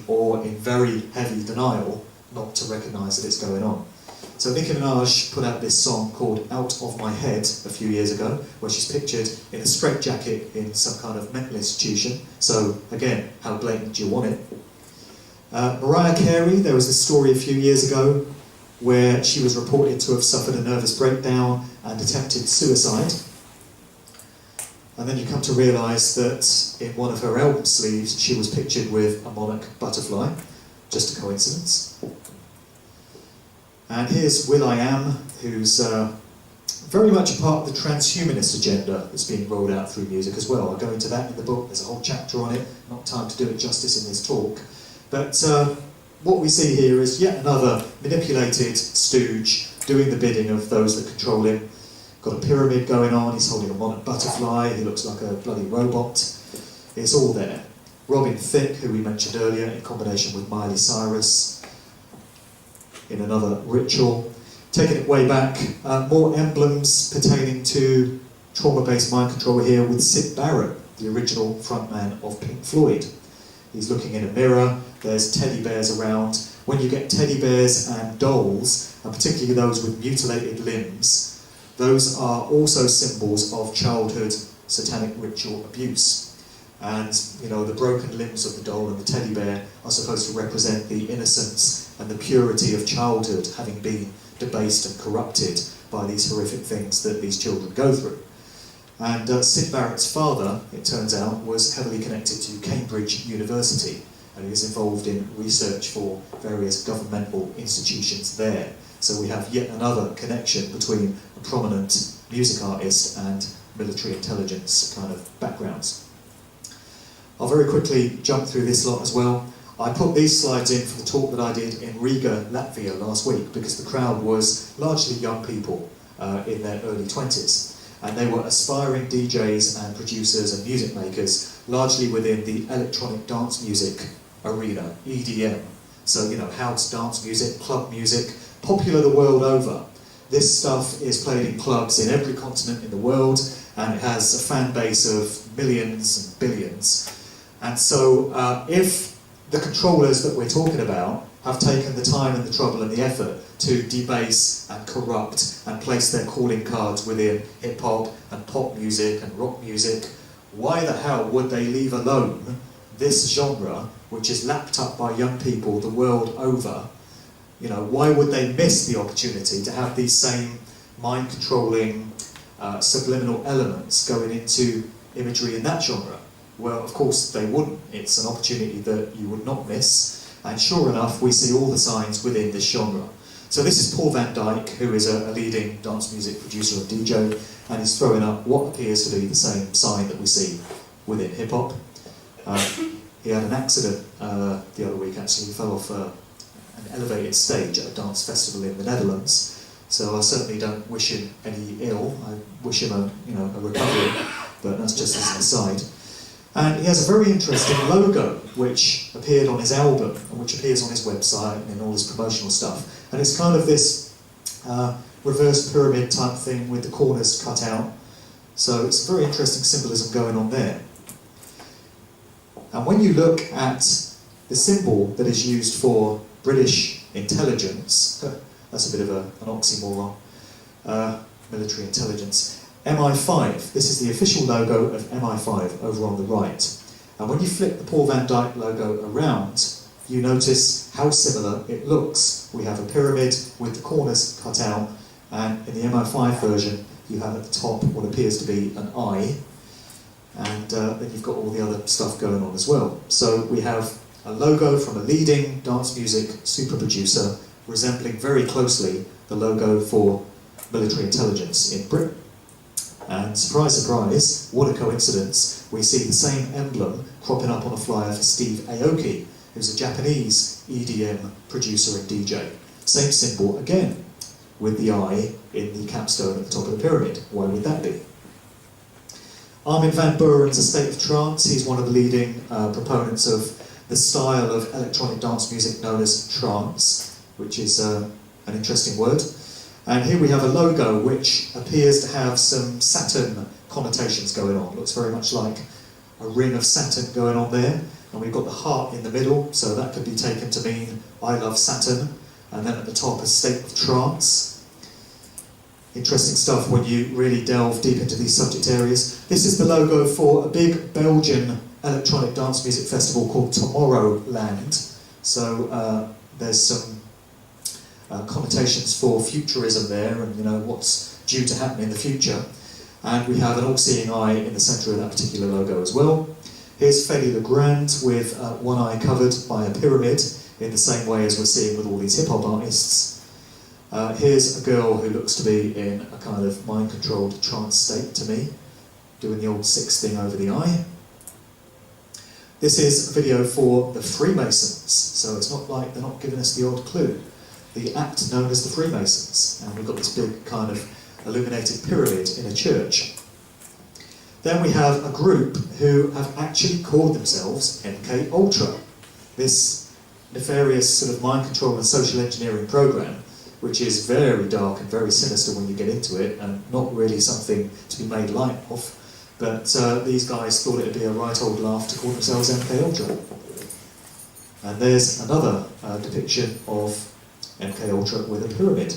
or in very heavy denial not to recognise that it's going on. So Nicki Minaj put out this song called Out of My Head a few years ago, where she's pictured in a straitjacket in some kind of mental institution. So again, how blatant do you want it? Mariah Carey, there was this story a few years ago where she was reported to have suffered a nervous breakdown and attempted suicide. And then you come to realise that in one of her album sleeves she was pictured with a monarch butterfly. Just a coincidence. And here's will.i.am, who's very much a part of the transhumanist agenda that's being rolled out through music as well. I'll go into that in the book, there's a whole chapter on it, not time to do it justice in this talk. But what we see here is yet another manipulated stooge doing the bidding of those that control him. Got a pyramid going on, he's holding a monarch butterfly, he looks like a bloody robot. It's all there. Robin Thicke, who we mentioned earlier, in combination with Miley Cyrus, in another ritual. Taking it way back, more emblems pertaining to trauma-based mind control here with Syd Barrett, the original frontman of Pink Floyd. He's looking in a mirror, there's teddy bears around. When you get teddy bears and dolls, and particularly those with mutilated limbs, those are also symbols of childhood satanic ritual abuse. And, you know, the broken limbs of the doll and the teddy bear are supposed to represent the innocence and the purity of childhood having been debased and corrupted by these horrific things that these children go through. And Syd Barrett's father, it turns out, was heavily connected to Cambridge University, and he was involved in research for various governmental institutions there. So we have yet another connection between a prominent music artist and military intelligence kind of backgrounds. I'll very quickly jump through this lot as well. I put these slides in for the talk that I did in Riga, Latvia last week, because the crowd was largely young people in their early 20s. And they were aspiring DJs and producers and music makers, largely within the electronic dance music arena, EDM. So, you know, house dance music, club music, popular the world over. This stuff is played in clubs in every continent in the world, and it has a fan base of millions and billions. And so if the controllers that we're talking about have taken the time and the trouble and the effort to debase and corrupt and place their calling cards within hip-hop and pop music and rock music, why the hell would they leave alone this genre, which is lapped up by young people the world over? You know, why would they miss the opportunity to have these same mind-controlling subliminal elements going into imagery in that genre? Well, of course they wouldn't. It's an opportunity that you would not miss, and sure enough, we see all the signs within this genre. So this is Paul van Dyk, who is a leading dance music producer and DJ, and he's throwing up what appears to be the same sign that we see within hip-hop. He had an accident the other week, actually. He fell off an elevated stage at a dance festival in the Netherlands, so I certainly don't wish him any ill. I wish him a recovery, but that's just as an aside. And he has a very interesting logo which appeared on his album and which appears on his website and in all his promotional stuff. And it's kind of this reverse pyramid type thing with the corners cut out. So it's a very interesting symbolism going on there. And when you look at the symbol that is used for British intelligence, that's a bit of an oxymoron, military intelligence, MI5, this is the official logo of MI5 over on the right. And when you flip the Paul van Dyk logo around, you notice how similar it looks. We have a pyramid with the corners cut out, and in the MI5 version, you have at the top what appears to be an eye, and then you've got all the other stuff going on as well. So we have a logo from a leading dance music super producer resembling very closely the logo for military intelligence in Britain. And surprise, surprise, what a coincidence, we see the same emblem cropping up on a flyer for Steve Aoki, who's a Japanese EDM producer and DJ. Same symbol again, with the eye in the capstone at the top of the pyramid. Why would that be? Armin van Buuren's A State of Trance. He's one of the leading proponents of the style of electronic dance music known as trance, which is an interesting word. And here we have a logo which appears to have some Saturn connotations going on. Looks very much like a ring of Saturn going on there. and we've got the heart in the middle, so that could be taken to mean I love Saturn, and then at the top a state of trance. Interesting stuff when you really delve deep into these subject areas. This is the logo for a big Belgian electronic dance music festival called Tomorrowland. So there's some connotations for futurism there, and you know what's due to happen in the future. And we have an all-seeing eye in the centre of that particular logo as well. Here's Feli Legrand with one eye covered by a pyramid, in the same way as we're seeing with all these hip-hop artists. Here's a girl who looks to be in a kind of mind-controlled trance state to me, doing the old 6 thing over the eye. This is a video for the Freemasons, so it's not like they're not giving us the odd clue. The act known as the Freemasons, and we've got this big kind of illuminated pyramid in a church. Then we have a group who have actually called themselves MK Ultra, this nefarious sort of mind control and social engineering program, which is very dark and very sinister when you get into it, and not really something to be made light of. But these guys thought it'd be a right old laugh to call themselves MK Ultra. And there's another depiction of MK Ultra with a pyramid.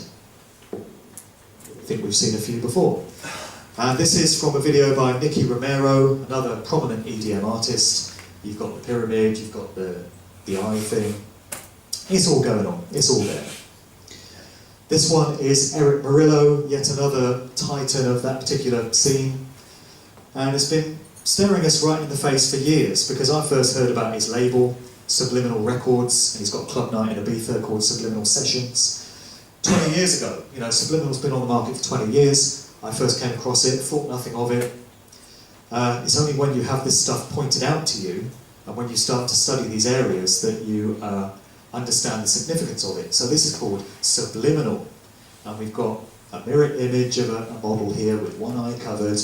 I think we've seen a few before. This is from a video by Nicky Romero, another prominent EDM artist. You've got the pyramid, you've got the eye thing. It's all going on, it's all there. This one is Eric Murillo, yet another titan of that particular scene. And it's been staring us right in the face for years, because I first heard about his label, Subliminal Records, and he's got a club night in Ibiza called Subliminal Sessions. 20 years ago, you know, Subliminal's been on the market for 20 years. I first came across it, thought nothing of it. It's only when you have this stuff pointed out to you, and when you start to study these areas, that you understand the significance of it. So this is called subliminal, and we've got a mirror image of a model here with one eye covered,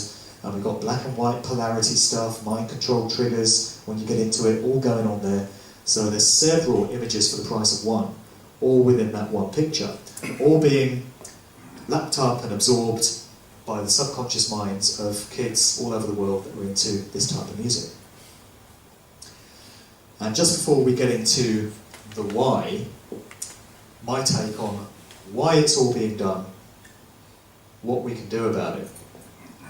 and we've got black and white polarity stuff, mind control triggers, when you get into it, all going on there. So there's several images for the price of one, all within that one picture, all being lapped up and absorbed by the subconscious minds of kids all over the world that are into this type of music. And just before we get into the why, my take on why it's all being done, what we can do about it,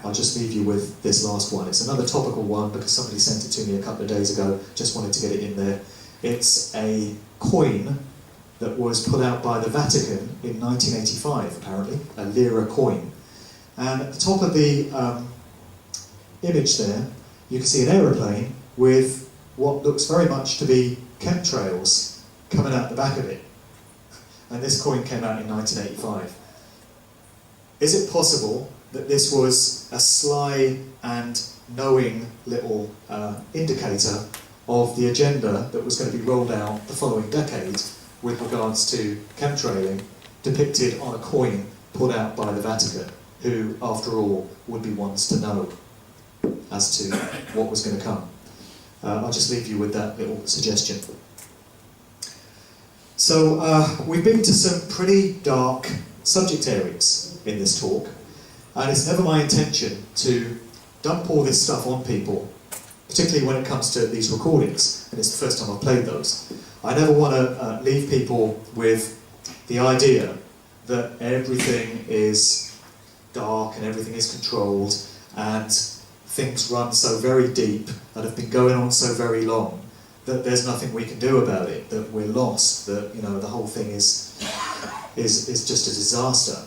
I'll just leave you with this last one. It's another topical one because somebody sent it to me a couple of days ago, just wanted to get it in there. It's a coin that was put out by the Vatican in 1985, apparently, a lira coin. And at the top of the image there, you can see an aeroplane with what looks very much to be chemtrails coming out the back of it. And this coin came out in 1985. Is it possible that this was a sly and knowing little indicator of the agenda that was going to be rolled out the following decade with regards to chemtrailing, depicted on a coin put out by the Vatican, who, after all, would be ones to know as to what was going to come? I'll just leave you with that little suggestion. So we've been to some pretty dark subject areas in this talk, and it's never my intention to dump all this stuff on people, particularly when it comes to these recordings, and it's the first time I've played those. I never want to leave people with the idea that everything is dark and everything is controlled and things run so very deep and have been going on so very long that there's nothing we can do about it, that we're lost, that the whole thing is just a disaster.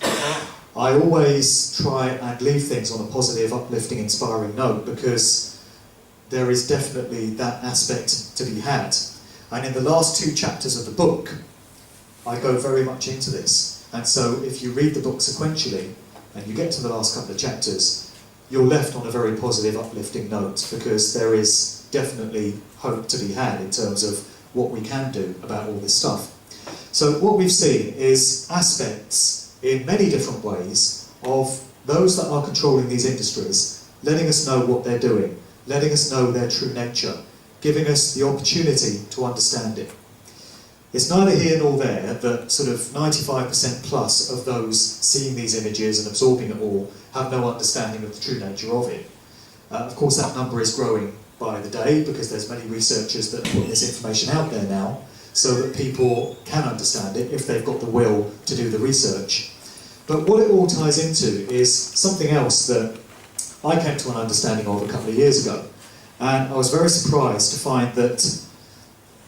I always try and leave things on a positive, uplifting, inspiring note, because there is definitely that aspect to be had. And in the last 2 chapters of the book, I go very much into this. And so if you read the book sequentially, and you get to the last couple of chapters, you're left on a very positive, uplifting note, because there is definitely hope to be had in terms of what we can do about all this stuff. So what we've seen is aspects in many different ways of those that are controlling these industries, letting us know what they're doing, letting us know their true nature, giving us the opportunity to understand it. It's neither here nor there that sort of 95% plus of those seeing these images and absorbing it all have no understanding of the true nature of it. Of course, that number is growing by the day, because there's many researchers that put this information out there now, so that people can understand it if they've got the will to do the research. But what it all ties into is something else that I came to an understanding of a couple of years ago. And I was very surprised to find that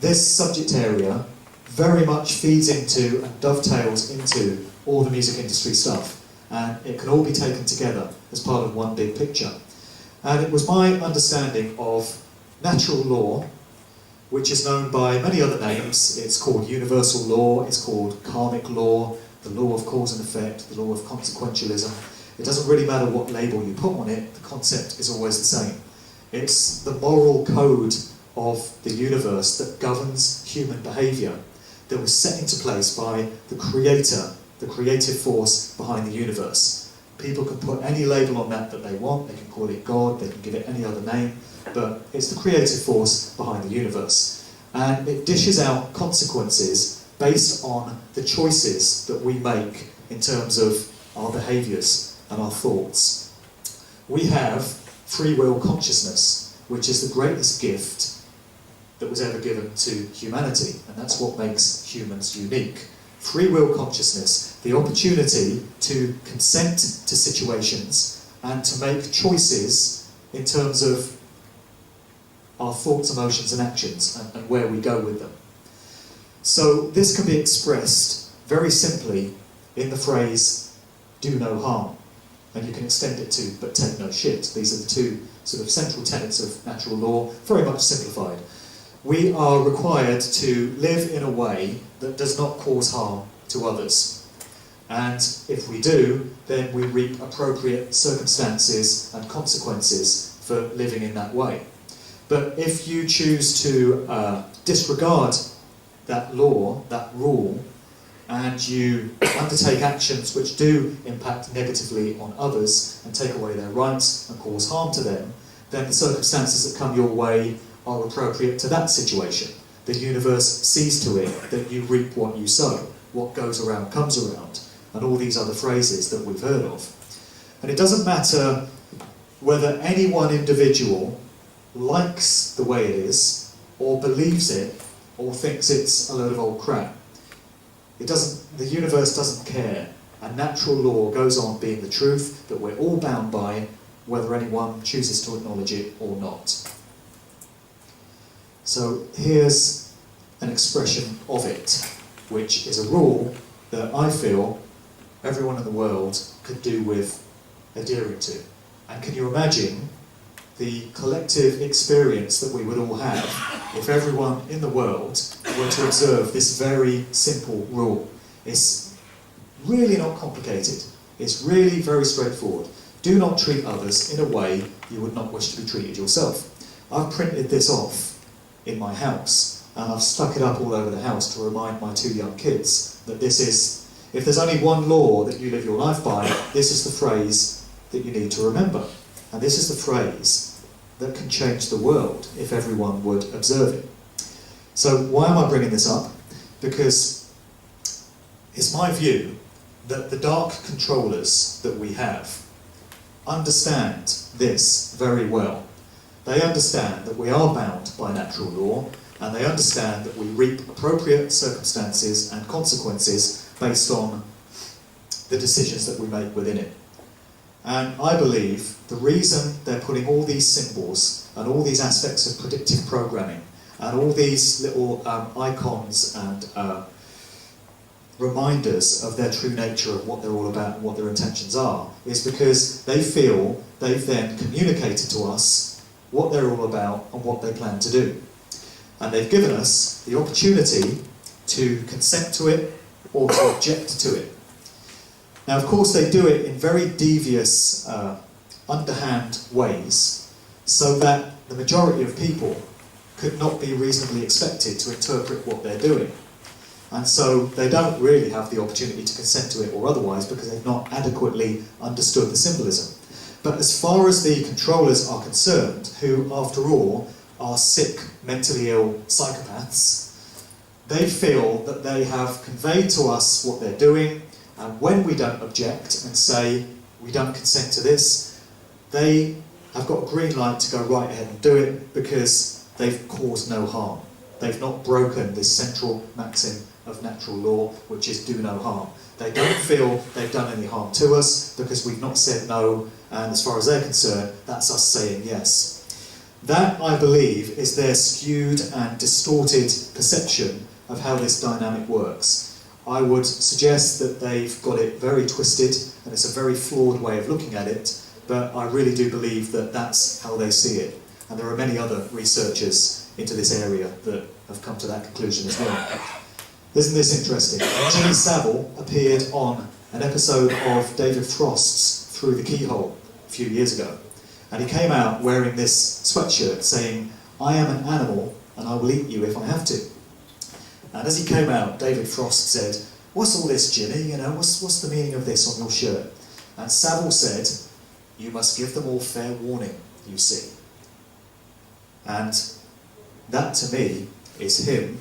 this subject area very much feeds into and dovetails into all the music industry stuff. And it can all be taken together as part of one big picture. And it was my understanding of natural law, which is known by many other names. It's called universal law, it's called karmic law, the law of cause and effect, the law of consequentialism. It doesn't really matter what label you put on it, the concept is always the same. It's the moral code of the universe that governs human behaviour, that was set into place by the creator, the creative force behind the universe. People can put any label on that they want, they can call it God, they can give it any other name, but it's the creative force behind the universe. And it dishes out consequences based on the choices that we make in terms of our behaviours and our thoughts. We have free will consciousness, which is the greatest gift that was ever given to humanity, and that's what makes humans unique. Free will consciousness, the opportunity to consent to situations and to make choices in terms of our thoughts, emotions and actions and where we go with them. So this can be expressed very simply in the phrase, do no harm. And you can extend it to, but take no shit. These are the two sort of central tenets of natural law, very much simplified. We are required to live in a way that does not cause harm to others. And if we do, then we reap appropriate circumstances and consequences for living in that way. But if you choose to disregard that law, that rule, and you undertake actions which do impact negatively on others and take away their rights and cause harm to them, then the circumstances that come your way are appropriate to that situation. The universe sees to it that you reap what you sow. What goes around comes around, and all these other phrases that we've heard of. And it doesn't matter whether any one individual likes the way it is, or believes it, or thinks it's a load of old crap. The universe doesn't care, and natural law goes on being the truth that we're all bound by, whether anyone chooses to acknowledge it or not. So here's an expression of it, which is a rule that I feel everyone in the world could do with adhering to. And can you imagine the collective experience that we would all have if everyone in the world were to observe this very simple rule? It's really not complicated. It's really very straightforward. Do not treat others in a way you would not wish to be treated yourself. I've printed this off in my house, and I've stuck it up all over the house to remind my two young kids that this is, if there's only one law that you live your life by, this is the phrase that you need to remember. And this is the phrase that can change the world if everyone would observe it. So why am I bringing this up? Because it's my view that the dark controllers that we have understand this very well. They understand that we are bound by natural law, and they understand that we reap appropriate circumstances and consequences based on the decisions that we make within it. And I believe the reason they're putting all these symbols and all these aspects of predictive programming and all these little icons and reminders of their true nature, of what they're all about and what their intentions are, is because they feel they've then communicated to us what they're all about and what they plan to do. And they've given us the opportunity to consent to it or to object to it. Now, of course, they do it in very devious, underhand ways, so that the majority of people could not be reasonably expected to interpret what they're doing. And so they don't really have the opportunity to consent to it or otherwise, because they've not adequately understood the symbolism. But as far as the controllers are concerned, who, after all, are sick, mentally ill psychopaths, they feel that they have conveyed to us what they're doing, and when we don't object and say, we don't consent to this, they have got a green light to go right ahead and do it because they've caused no harm. They've not broken this central maxim of natural law, which is do no harm. They don't feel they've done any harm to us because we've not said no, and as far as they're concerned, that's us saying yes. That, I believe, is their skewed and distorted perception of how this dynamic works. I would suggest that they've got it very twisted, and it's a very flawed way of looking at it, but I really do believe that that's how they see it. And there are many other researchers into this area that have come to that conclusion as well. Isn't this interesting? Jimmy Savile appeared on an episode of David Frost's Through the Keyhole a few years ago. And he came out wearing this sweatshirt saying, "I am an animal and I will eat you if I have to." And as he came out, David Frost said, "What's all this, Jimmy? You know, what's the meaning of this on your shirt?" And Savile said, "You must give them all fair warning, you see." And that to me is him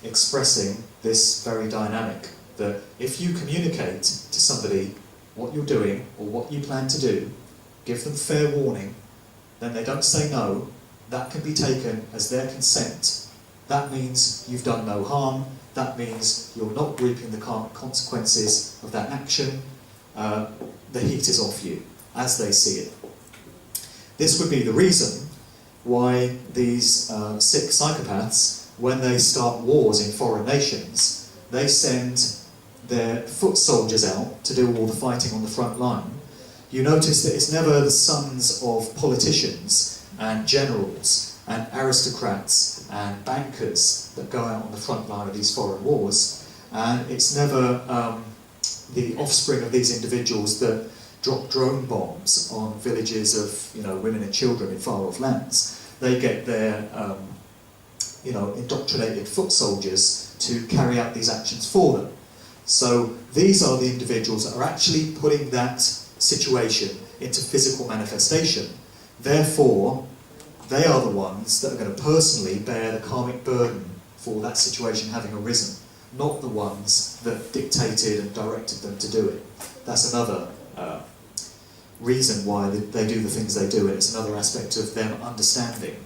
expressing this very dynamic, that if you communicate to somebody what you're doing or what you plan to do, give them fair warning, then they don't say no, that can be taken as their consent. That means you've done no harm, that means you're not reaping the consequences of that action, the heat is off you, as they see it. This would be the reason why these sick psychopaths, when they start wars in foreign nations, they send their foot soldiers out to do all the fighting on the front line. You notice that it's never the sons of politicians and generals and aristocrats and bankers that go out on the front line of these foreign wars, and it's never the offspring of these individuals that drop drone bombs on villages of, you know, women and children in far-off lands. They get their indoctrinated foot soldiers to carry out these actions for them. So these are the individuals that are actually putting that situation into physical manifestation. Therefore, they are the ones that are going to personally bear the karmic burden for that situation having arisen, not the ones that dictated and directed them to do it. That's another reason why they do the things they do, and it's another aspect of them understanding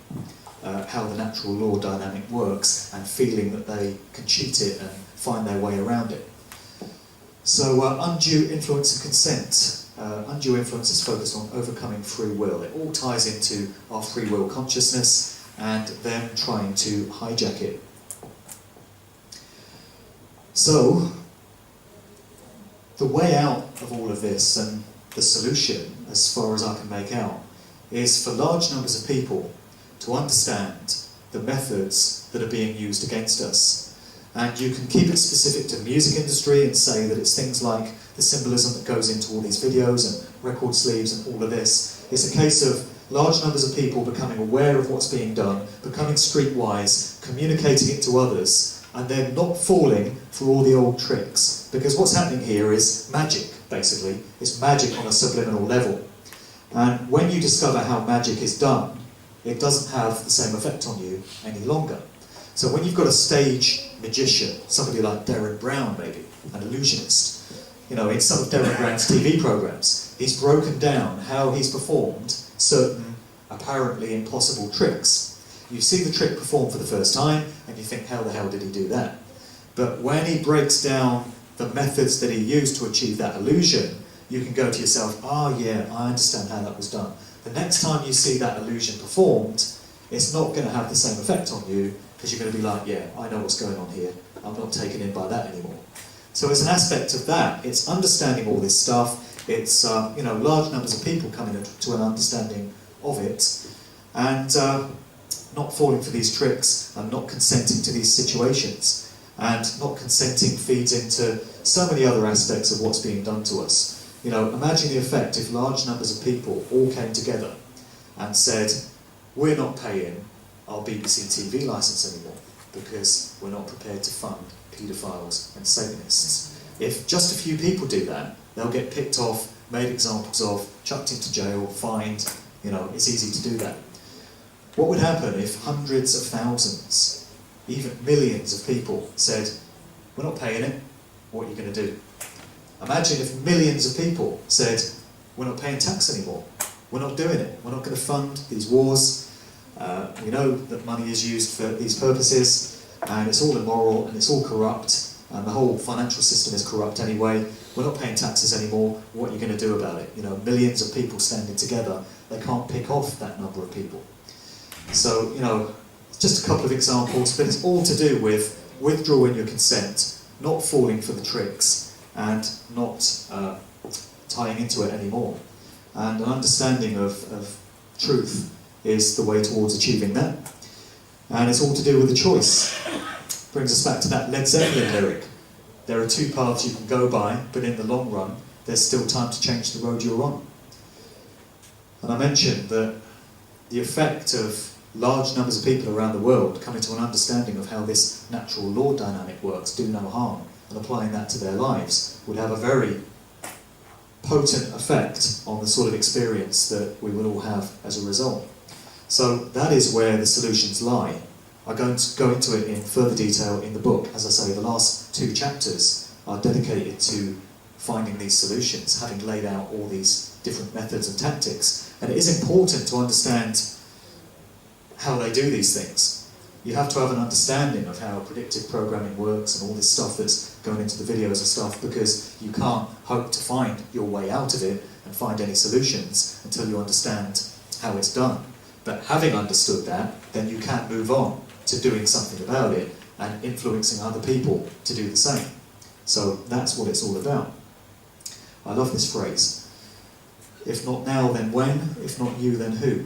how the natural law dynamic works and feeling that they can cheat it and find their way around it. So undue influence and consent. Undue influence is focused on overcoming free will. It all ties into our free will consciousness and them trying to hijack it. So, the way out of all of this, and the solution, as far as I can make out, is for large numbers of people to understand the methods that are being used against us. And you can keep it specific to the music industry and say that it's things like the symbolism that goes into all these videos and record sleeves and all of this. It's a case of large numbers of people becoming aware of what's being done, becoming streetwise, communicating it to others, and then not falling for all the old tricks. Because what's happening here is magic, basically. It's magic on a subliminal level. And when you discover how magic is done, it doesn't have the same effect on you any longer. So when you've got a stage magician, somebody like Derren Brown maybe, an illusionist, you know, in some of Derren Brown's TV programs, he's broken down how he's performed certain apparently impossible tricks. You see the trick performed for the first time, and you think, how the hell did he do that? But when he breaks down the methods that he used to achieve that illusion, you can go to yourself, yeah, I understand how that was done. The next time you see that illusion performed, it's not going to have the same effect on you, because you're going to be like, yeah, I know what's going on here. I'm not taken in by that anymore. So it's an aspect of that. It's understanding all this stuff. It's large numbers of people coming to an understanding of it, and not falling for these tricks, and not consenting to these situations. And not consenting feeds into so many other aspects of what's being done to us. You know, imagine the effect if large numbers of people all came together and said, we're not paying our BBC TV licence anymore because we're not prepared to fund paedophiles and Satanists. If just a few people do that, they'll get picked off, made examples of, chucked into jail, fined. You know, it's easy to do that. What would happen if hundreds of thousands, even millions of people said, we're not paying it, what are you going to do? Imagine if millions of people said, we're not paying tax anymore, we're not doing it. We're not going to fund these wars. We know that money is used for these purposes, and it's all immoral and it's all corrupt, and the whole financial system is corrupt anyway. We're not paying taxes anymore. What are you going to do about it? You know, millions of people standing together, they can't pick off that number of people. So, you know, just a couple of examples, but it's all to do with withdrawing your consent, not falling for the tricks, and not tying into it anymore. And an understanding of truth is the way towards achieving that. And it's all to do with the choice. Brings us back to that Led Zeppelin lyric. There are two paths you can go by, but in the long run, there's still time to change the road you're on. And I mentioned that the effect of large numbers of people around the world coming to an understanding of how this natural law dynamic works, do no harm, and applying that to their lives, would have a very potent effect on the sort of experience that we will all have as a result. So that is where the solutions lie. I'm going to go into it in further detail in the book. As I say, the last 2 chapters are dedicated to finding these solutions, having laid out all these different methods and tactics. And it is important to understand how they do these things. You have to have an understanding of how predictive programming works and all this stuff that's going into the videos and stuff, because you can't hope to find your way out of it and find any solutions until you understand how it's done. But having understood that, then you can move on to doing something about it and influencing other people to do the same. So that's what it's all about. I love this phrase. If not now, then when? If not you, then who?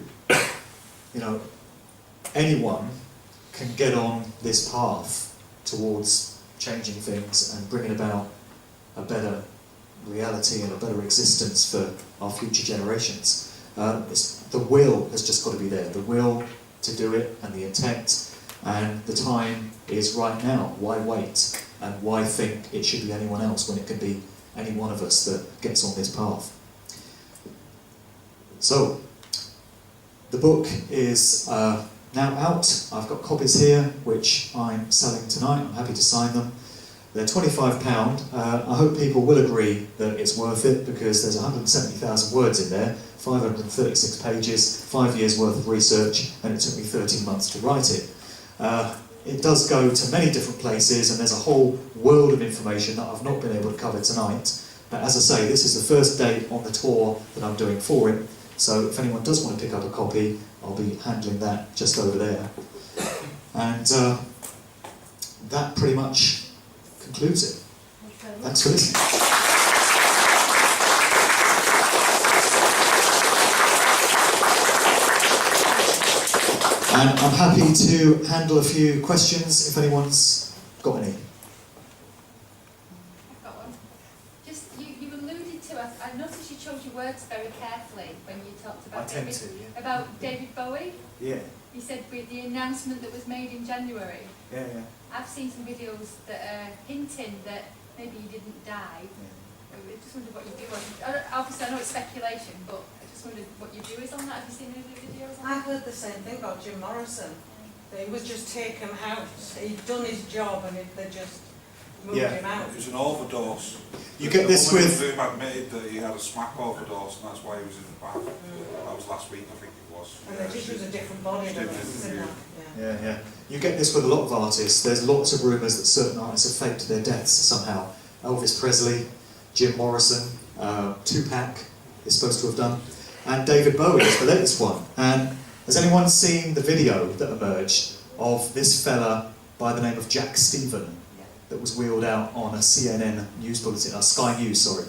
You know, anyone can get on this path towards changing things and bringing about a better reality and a better existence for our future generations. The will has just got to be there. The will to do it and the intent, and the time is right now. Why wait? And why think it should be anyone else when it can be any one of us that gets on this path? So, the book is now out. I've got copies here, which I'm selling tonight. I'm happy to sign them. They're £25. I hope people will agree that it's worth it, because there's 170,000 words in there, 536 pages, 5 years worth of research, and it took me 13 months to write it. It does go to many different places, and there's a whole world of information that I've not been able to cover tonight. But as I say, this is the first date on the tour that I'm doing for it, so if anyone does want to pick up a copy, I'll be handling that just over there. And that pretty much concludes it. Thanks for listening. And I'm happy to handle a few questions if anyone's got any. I've got one. Just, you alluded to, I noticed you chose your words very carefully when you talked about about David Bowie. Yeah. You said with the announcement that was made in January. Yeah. I've seen some videos that are hinting that maybe he didn't die. I just wondered what your view was. Obviously, I know it's speculation, but I just wondered what your view is on that. Have you seen any videos on that? I've heard the same thing about Jim Morrison. That he was just taken out. He'd done his job and they just moved him out. It was an overdose. You get this with... The woman admitted that he had a smack overdose, and that's why he was in the bath. That was last week, I think it was. And they just use a different body than that. Yeah. You get this with a lot of artists. There's lots of rumours that certain artists have faked their deaths somehow. Elvis Presley, Jim Morrison, Tupac is supposed to have done, and David Bowie is the latest one. And has anyone seen the video that emerged of this fella by the name of Jack Stephen that was wheeled out on a CNN news bulletin, Sky News, sorry.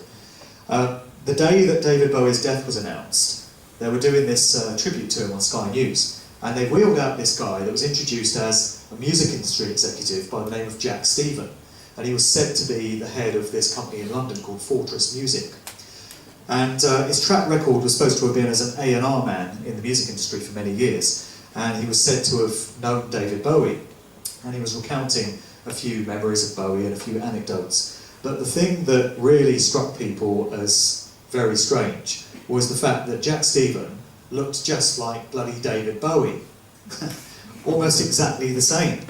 The day that David Bowie's death was announced, they were doing this tribute to him on Sky News, and they wheeled out this guy that was introduced as a music industry executive by the name of Jack Stephen, and he was said to be the head of this company in London called Fortress Music. And his track record was supposed to have been as an A&R man in the music industry for many years, and he was said to have known David Bowie, and he was recounting a few memories of Bowie and a few anecdotes. But the thing that really struck people as very strange was the fact that Jack Stephen looked just like bloody David Bowie. Almost exactly the same.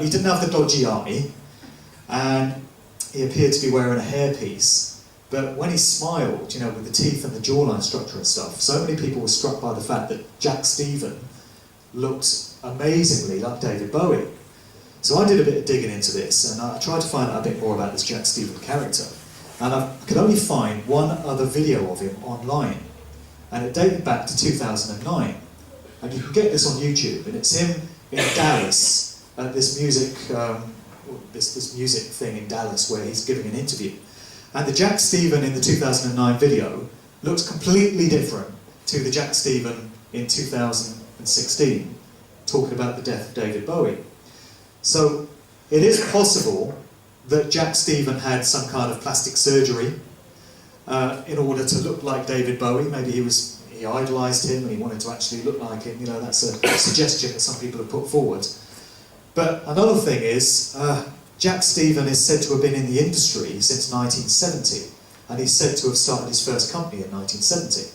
He didn't have the dodgy eye, and he appeared to be wearing a hairpiece. But when he smiled, you know, with the teeth and the jawline structure and stuff, so many people were struck by the fact that Jack Stephen looked amazingly like David Bowie. So I did a bit of digging into this, and I tried to find out a bit more about this Jack Stephen character. And I could only find one other video of him online, and it dated back to 2009. And you can get this on YouTube, and it's him in Dallas at this music, this music thing in Dallas where he's giving an interview. And the Jack Stephen in the 2009 video looks completely different to the Jack Stephen in 2016, talking about the death of David Bowie. So it is possible that Jack Stephen had some kind of plastic surgery in order to look like David Bowie. Maybe he idolised him and he wanted to actually look like him. You know, that's a suggestion that some people have put forward. But another thing is, Jack Stephen is said to have been in the industry since 1970, and he's said to have started his first company in 1970.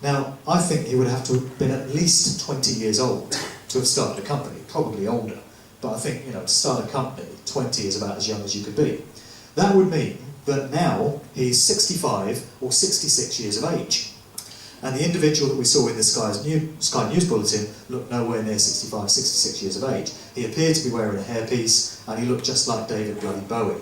Now, I think he would have to have been at least 20 years old to have started a company, probably older. But I think, you know, to start a company, 20 is about as young as you could be. That would mean that now he's 65 or 66 years of age. And the individual that we saw in the Sky News Bulletin looked nowhere near 65, 66 years of age. He appeared to be wearing a hairpiece, and he looked just like David bloody Bowie.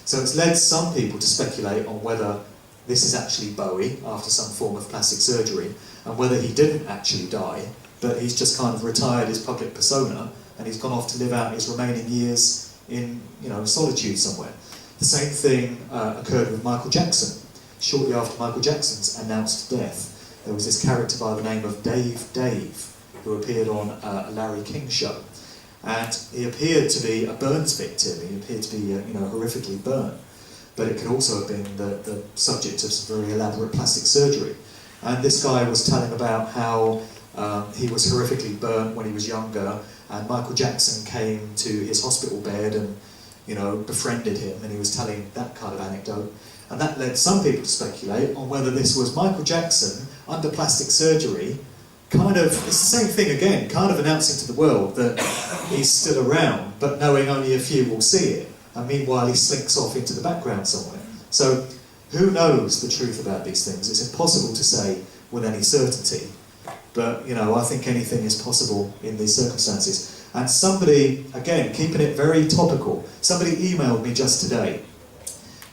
So it's led some people to speculate on whether this is actually Bowie after some form of plastic surgery, and whether he didn't actually die, but he's just kind of retired his public persona, and he's gone off to live out his remaining years in, you know, solitude somewhere. The same thing occurred with Michael Jackson. Shortly after Michael Jackson's announced death, there was this character by the name of Dave, who appeared on a Larry King show. And he appeared to be a burns victim. He appeared to be, you know, horrifically burnt. But it could also have been the subject of some very elaborate plastic surgery. And this guy was telling about how he was horrifically burnt when he was younger, and Michael Jackson came to his hospital bed and, you know, befriended him, and he was telling that kind of anecdote. And that led some people to speculate on whether this was Michael Jackson under plastic surgery, kind of, it's the same thing again, kind of announcing to the world that he's still around, but knowing only a few will see it, and meanwhile he slinks off into the background somewhere. So who knows the truth about these things? It's impossible to say with any certainty, but, you know, I think anything is possible in these circumstances. And somebody, again, keeping it very topical, somebody emailed me just today.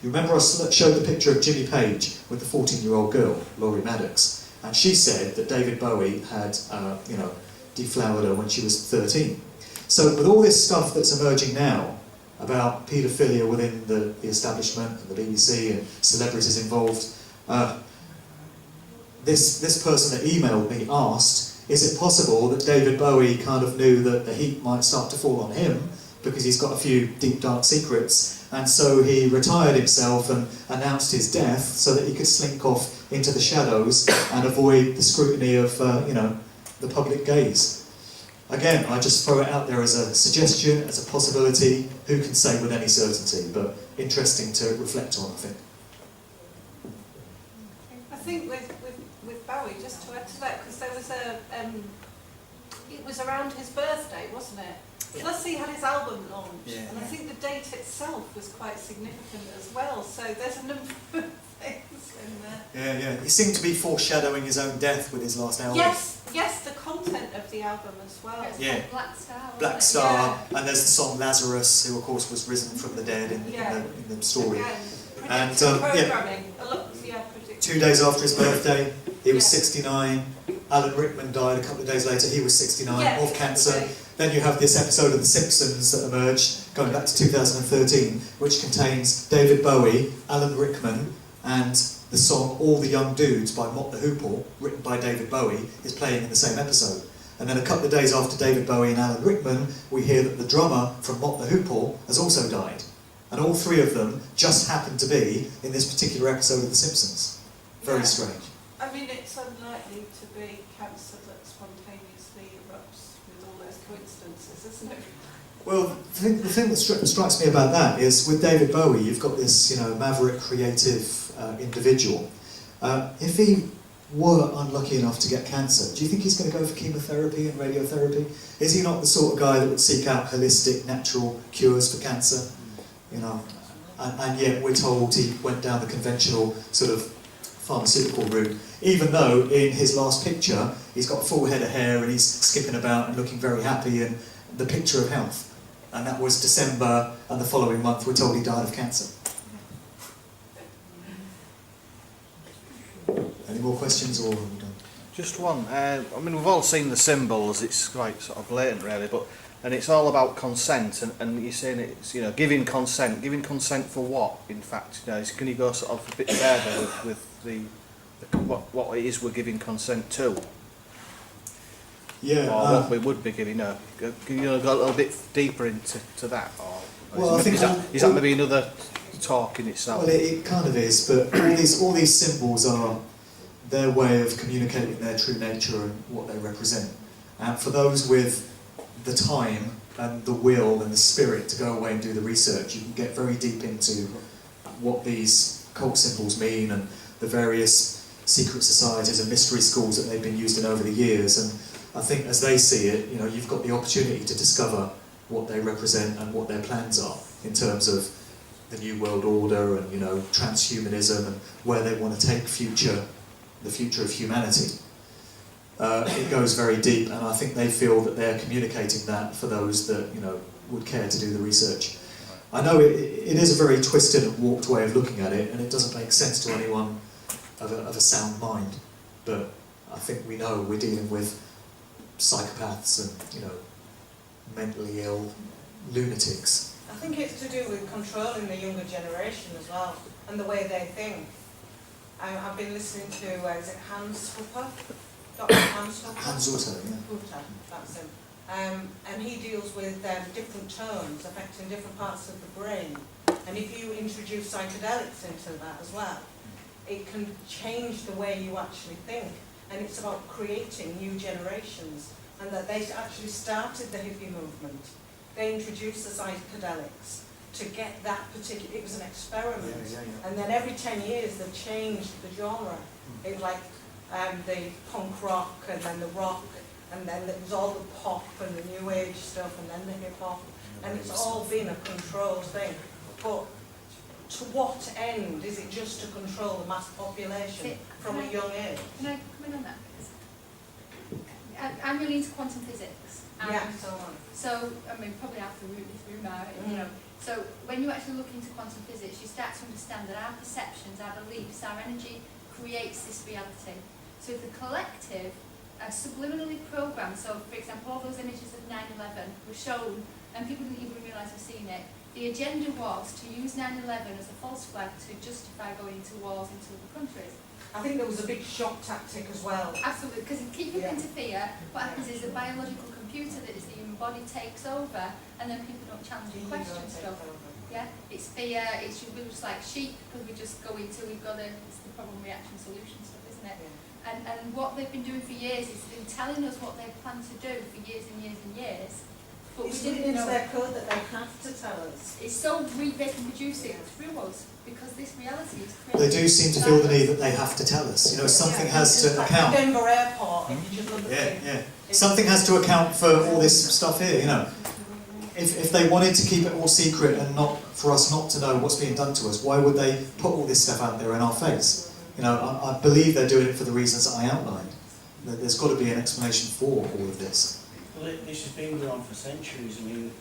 You remember I showed the picture of Jimmy Page with the 14-year-old girl, Laurie Maddox, and she said that David Bowie had, you know, deflowered her when she was 13. So with all this stuff that's emerging now about paedophilia within the establishment and the BBC and celebrities involved, this person that emailed me asked, is it possible that David Bowie kind of knew that the heat might start to fall on him because he's got a few deep, dark secrets, and so he retired himself and announced his death so that he could slink off into the shadows and avoid the scrutiny of, you know, the public gaze. Again, I just throw it out there as a suggestion, as a possibility. Who can say with any certainty, but interesting to reflect on, I think. I think with Bowie, just to add to that, because there was it was around his birthday, wasn't it? Yeah. Plus he had his album launch, Yeah. and I think the date itself was quite significant as well, so there's a number of things in there. Yeah. He seemed to be foreshadowing his own death with his last album. Yes, the content of the album as well. It's Yeah. called Black Star, wasn't Black it? Star, and there's the song Lazarus, who of course was risen from the dead in the story. Again, And, predictive yeah. programming. A lot, predictive. 2 days after his birthday, he was Yeah. 69. Alan Rickman died a couple of days later, he was 69, Yeah, of cancer. okay. Then you have this episode of The Simpsons that emerged, going back to 2013, which contains David Bowie, Alan Rickman, and the song All the Young Dudes by Mott the Hoople, written by David Bowie, is playing in the same episode. And then a couple of days after David Bowie and Alan Rickman, we hear that the drummer from Mott the Hoople has also died. And all three of them just happened to be in this particular episode of The Simpsons. Very Yeah. strange. I mean, it's unlikely to be cancer that spontaneously erupts with all those coincidences, isn't it? Well, the thing that strikes me about that is, with David Bowie, you've got this, you know, maverick, creative individual. If he were unlucky enough to get cancer, do you think he's going to go for chemotherapy and radiotherapy? Is he not the sort of guy that would seek out holistic, natural cures for cancer? You know, and yet we're told he went down the conventional sort of pharmaceutical route, even though in his last picture he's got a full head of hair and he's skipping about and looking very happy and the picture of health. And that was December, and the following month we're told he died of cancer. Any more questions, or are we done? Just one. I mean, we've all seen the symbols. It's quite sort of blatant, really, and it's all about consent. And you're saying it's, you know, giving consent. Giving consent for what? In fact, you know, can you go sort of a bit further with the what it is we're giving consent to? Yeah. Or what we would be giving. No, can you go a little bit deeper into that? Or Well, I think is that maybe another talk in itself? Well, it kind of is, but all these symbols are their way of communicating their true nature and what they represent. And for those with the time and the will and the spirit to go away and do the research, you can get very deep into what these cult symbols mean and the various secret societies and mystery schools that they've been used in over the years. And I think as they see it, you know, you've got the opportunity to discover what they represent and what their plans are in terms of the New World Order and, you know, transhumanism and where they want to take the future of humanity. It goes very deep, and I think they feel that they're communicating that for those that, you know, would care to do the research. I know it is a very twisted and warped way of looking at it, and it doesn't make sense to anyone of a sound mind, but I think we know we're dealing with psychopaths and, you know, mentally ill lunatics. I think it's to do with controlling the younger generation as well, and the way they think. I've been listening to, is it Hans Hupper? Dr. Hans Hupper? Hans Hupper, yeah. Hupper, that's him. And he deals with different tones affecting different parts of the brain. And if you introduce psychedelics into that as well, it can change the way you actually think. And it's about creating new generations. And that they actually started the hippie movement. They introduced the psychedelics to get that particular, it was an experiment. Yeah. And then every 10 years they changed the genre. It was like the punk rock, and then the rock, and then it was all the pop and the new age stuff, and then the hip hop. And it's all been a controlled thing. But to what end? Is it just to control the mass population from a young age? Can I come in on that? I'm really into quantum physics. Yeah, so on. So, I mean, probably after this room out, you know. So, when you actually look into quantum physics, you start to understand that our perceptions, our beliefs, our energy creates this reality. So, if the collective are subliminally programmed, so for example, all those images of 9/11 were shown, and people didn't even realise they've seen it. The agenda was to use 9/11 as a false flag to justify going to wars into other countries. I think there was a big shock tactic as well. Absolutely, because if you keep people into fear, what happens is the biological computer that is the human body takes over, and then people don't challenge and question stuff. Yeah, it's fear, we're just like sheep, because we just go into, it's the problem, reaction, solution stuff, isn't it? Yeah. And what they've been doing for years is they've been telling us what they plan to do for years and years and years. But It's we didn't into know. their code that they have to tell us. It's so they can produce it through us, because this reality is They created. do seem to feel the need that they have to tell us. You know, something has to account. Denver Airport, if you just look at Yeah. Something has to account for all this stuff here, you know. If they wanted to keep it all secret and not for us not to know what's being done to us, why would they put all this stuff out there in our face? You know, I believe they're doing it for the reasons that I outlined. There's got to be an explanation for all of this. Well, this has been going on for centuries. I mean,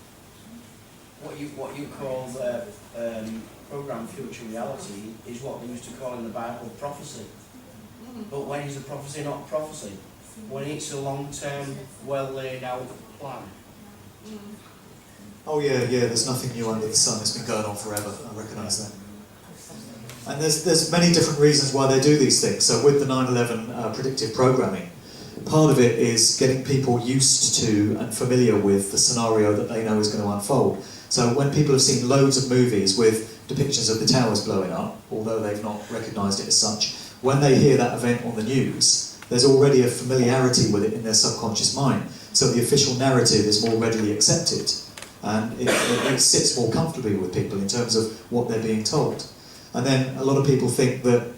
what you call the program future reality is what they used to call in the Bible prophecy. But when is a prophecy not a prophecy? When it's a long-term, well laid out plan. Oh yeah, there's nothing new under the sun. It's been going on forever. I recognise that. And there's many different reasons why they do these things. So with the 9/11 predictive programming, part of it is getting people used to and familiar with the scenario that they know is going to unfold. So when people have seen loads of movies with depictions of the towers blowing up, although they've not recognised it as such, when they hear that event on the news, there's already a familiarity with it in their subconscious mind. So the official narrative is more readily accepted, and it sits more comfortably with people in terms of what they're being told. And then a lot of people think that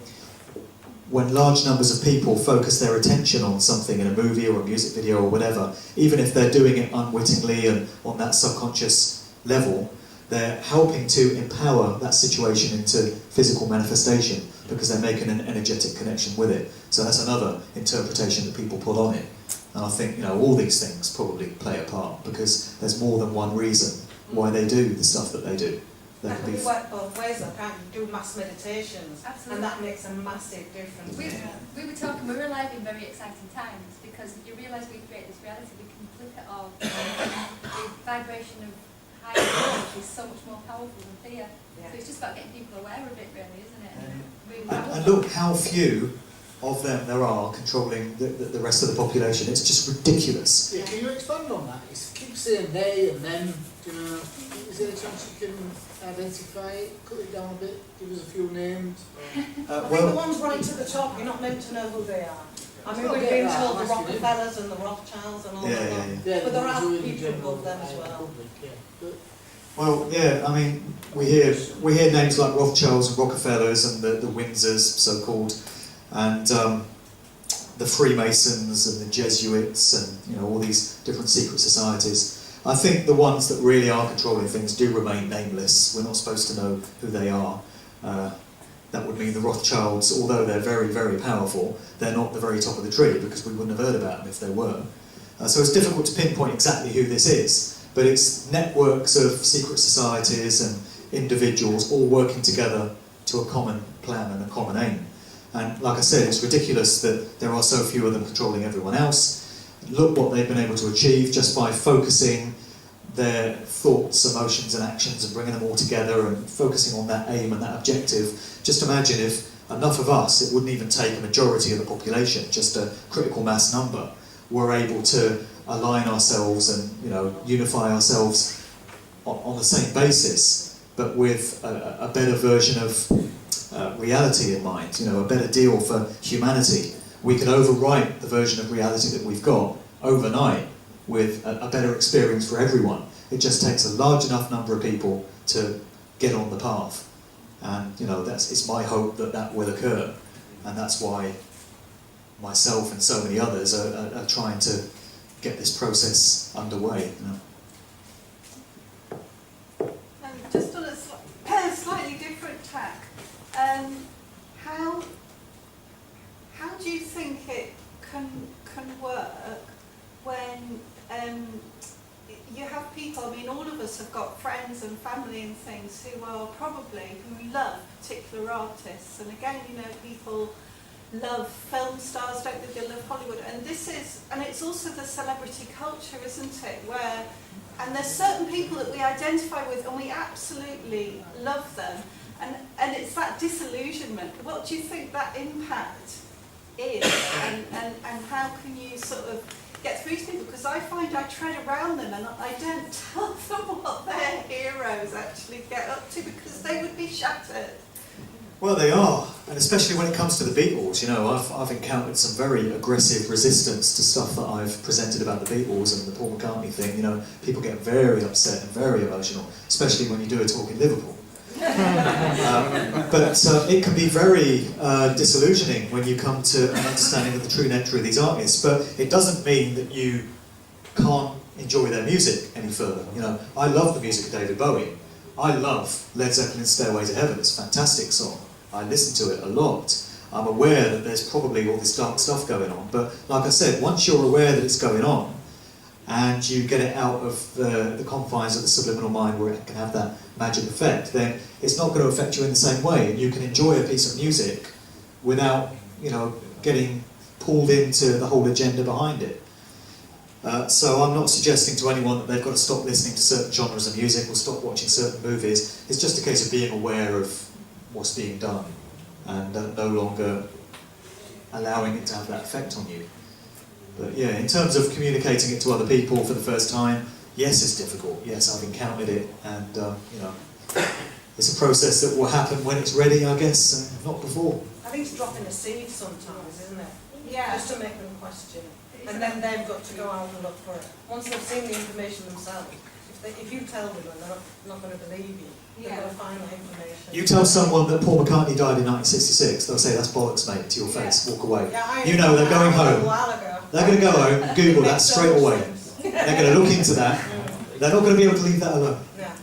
when large numbers of people focus their attention on something in a movie or a music video or whatever, even if they're doing it unwittingly and on that subconscious level, they're helping to empower that situation into physical manifestation because they're making an energetic connection with it. So that's another interpretation that people put on it. And I think, you know, all these things probably play a part because there's more than one reason why they do the stuff that they do. They That can can be work both ways, though, can't you? Do mass meditations, Absolutely. and that makes a massive difference. We were talking, we're alive in very exciting times because you realise we create this reality, we can flip it off. The vibration of higher energy is so much more powerful than fear. Yeah. So it's just about getting people aware of it, really, isn't it? Really And powerful. look how few of them there are controlling the rest of the population. It's just ridiculous. Yeah, can you expand on that? It keeps saying they and them, you know, is there a chance you can identify it, cut it down a bit, give us a few names? I think the ones right to the top, you're not meant to know who they are. I mean, we've been told the Rockefellers and the Rothschilds and all Yeah, that. yeah, Yeah, But there are the people general above them as well. public, yeah. But Well, yeah, I mean, we hear names like Rothschilds and Rockefellers and the Windsors, so-called, and the Freemasons and the Jesuits and, you know, all these different secret societies. I think the ones that really are controlling things do remain nameless. We're not supposed to know who they are. That would mean the Rothschilds, although they're very, very powerful, they're not the very top of the tree because we wouldn't have heard about them if they were. So it's difficult to pinpoint exactly who this is, but it's networks of secret societies and individuals all working together to a common plan and a common aim. And like I said, it's ridiculous that there are so few of them controlling everyone else. Look what they've been able to achieve just by focusing their thoughts, emotions and actions and bringing them all together and focusing on that aim and that objective. Just imagine if enough of us, it wouldn't even take a majority of the population, just a critical mass number, were able to align ourselves and, you know, unify ourselves on the same basis, but with a better version of reality in mind, you know, a better deal for humanity. We could overwrite the version of reality that we've got overnight with a better experience for everyone. It just takes a large enough number of people to get on the path. And, you know, it's my hope that that will occur. And that's why myself and so many others are trying to get this process underway. You know. Just on a slightly different tack, how do you think it can work when you have people, I mean, all of us have got friends and family and things who love particular artists, and again, you know, people love film stars, don't they love Hollywood, and it's also the celebrity culture, isn't it, and there's certain people that we identify with and we absolutely love them, and it's that disillusionment. What do you think that impact is, and how can you sort of get through to people? Because I find I tread around them and I don't tell them what their heroes actually get up to because they would be shattered. Well, they are, and especially when it comes to the Beatles. You know, I've encountered some very aggressive resistance to stuff that I've presented about the Beatles and the Paul McCartney thing. You know, people get very upset and very emotional, especially when you do a talk in Liverpool. But it can be very disillusioning when you come to an understanding of the true nature of these artists. But it doesn't mean that you can't enjoy their music any further. You know, I love the music of David Bowie. I love Led Zeppelin's Stairway to Heaven. It's a fantastic song. I listen to it a lot. I'm aware that there's probably all this dark stuff going on, but like I said, once you're aware that it's going on, and you get it out of the confines of the subliminal mind where it can have that magic effect, then it's not going to affect you in the same way, and you can enjoy a piece of music without, you know, getting pulled into the whole agenda behind it. So I'm not suggesting to anyone that they've got to stop listening to certain genres of music or stop watching certain movies. It's just a case of being aware of what's being done and no longer allowing it to have that effect on you. But yeah, in terms of communicating it to other people for the first time, yes, it's difficult. Yes, I've encountered it, and you know, it's a process that will happen when it's ready, I guess, and not before. I think it's dropping a seed sometimes, isn't it? Yeah. Just to make them question. And then they've got to go out and look for it. Once they've seen the information themselves, if you tell them and they're not going to believe you, they've got to find that information. You tell someone that Paul McCartney died in 1966, they'll say, that's bollocks, mate, to your face, walk away. Yeah, you know, they're going home. A while ago. They're going to go home and Google that straight away. They're going to look into that. They're not going to be able to leave that alone. Yeah.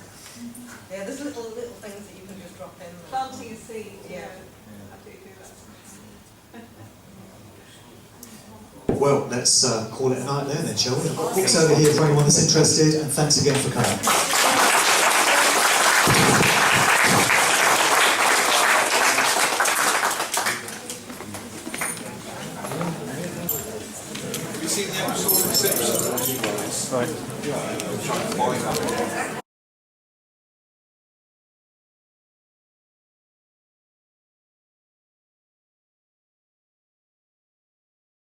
Well, let's call it a night then, shall we? I've got books over here for anyone that's interested, and thanks again for coming. Have you seen the episode of The Simpsons? Right. Yeah.